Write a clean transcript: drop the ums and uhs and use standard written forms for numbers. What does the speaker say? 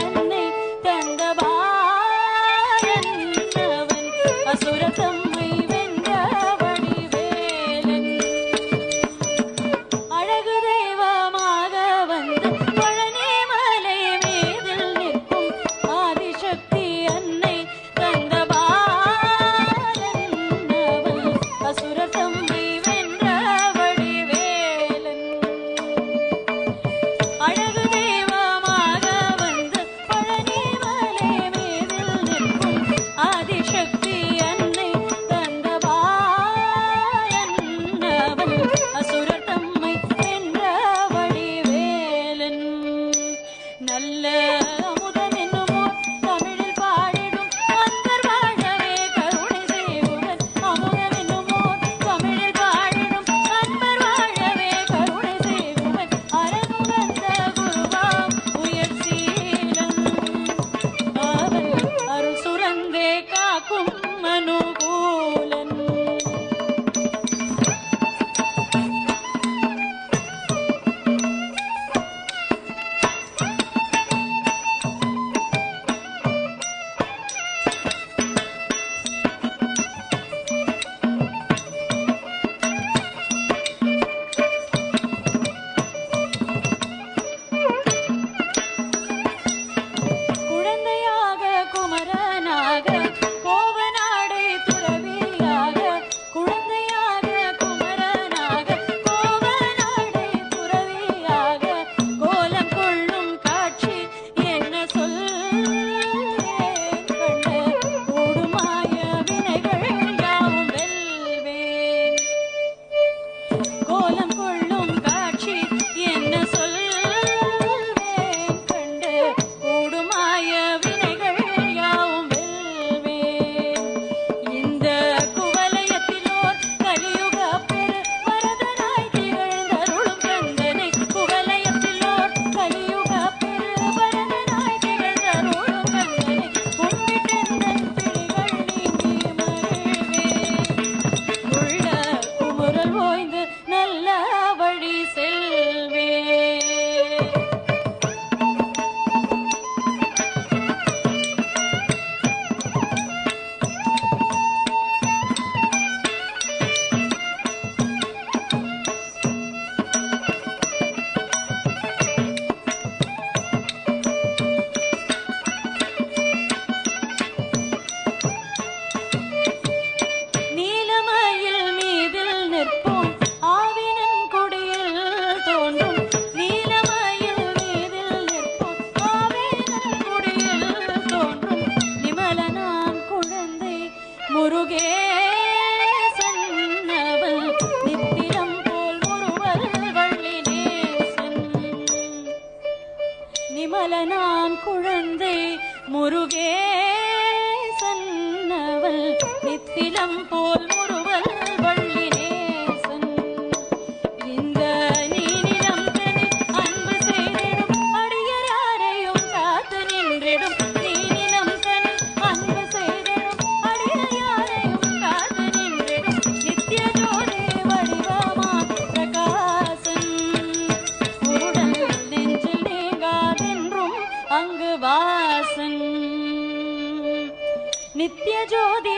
அன்னை தந்தபாரன் அவன் அசுரத்தம்மை வென்ற வடிவேலன் அழகு தெய்வமாக வந்து பழனிமலை மீதில் நிற்கும் ஆதிசக்தி அன்னை தந்தபாரன் அவன் அசுரத்தம்மை வென்ற வடிவேலன் அழகு தெய்வமாக வந்து பழனிமலை மீதில் நிற்கும் ஆதிசக்தி அன்னை தந்தபாரன் அவன் அசுரத்தம்மை வென்ற வடிவேலன் நல்ல அமுதமென்னுமோர் தமிழில் பாடிடும் அன்பர் வாழவே கருணை செய்பவன் அமுதமென்னுமோர் தமிழில் பாடிடும் அன்பர் வாழவே கருணை செய்பவன் அரணுகந்த குருவாம் உயர் சீலன் அவன் அருள் சுரந்தே காக்கும் அனுகூலன் குழந்தையாக குமரனாக கோவனாடை துறவியாக குழந்தையாக குமரனாக கோவனாடை துறவியாக கோலம் கொள்ளும் காட்சி என்ன சொல்வேன் கண்ட கூடுமாய வினைகள் யாவும் வெல்வேன் கோலம் கொள்ளும் காட்சி என்ன சொல்வேன் கண்ட கூடுமாய வினைகள் யாவும் வெல்வேன் இந்த குவலயத்திலோர் கலியுக பெரு வரதனாய் திகழ்ந்தருளும் கந்தனை குவலயத்திலோர் கலியுக பெரு வரதனாய் திகழ்ந்தருளும் கந்தனை கும்பிட்டெந்தன் பிழைகள் நீங்கி மகிழ்வேன் உள்ள குமுறல் ஓய்ந்து நல்ல வழி செல்வேன் நீலமயில் மீதில் நிற்போம் ஆவினன் கொடியில் தோன்றும் நீலமயில் மீதில் நிற்போம் ஆவினன் கொடியில் தோன்றும் நிமலனாம் குழந்தை முருகேசன் அவன் நித்திலம் போல் முறுவல் வள்ளி நேசன் நிமலனாம் குழந்தை முருகேசன் அவள் நித்திலம் போல் முறுவல் வள்ளி நேசன் இந்த நீனிலம் தனி அன்பு செய்திடும் அடியாரையும் காத்து நின்றிடும் நீனிலம் தனி அன்பு செய்திடும் அடியாரையும் காத்து நின்றிடும் நித்திய ஜோதி வடிவமா பிரகாசன் உருடல் நெஞ்சில் நீங்காதென்றும் அங்கு வாசன் நித்திய ஜோதி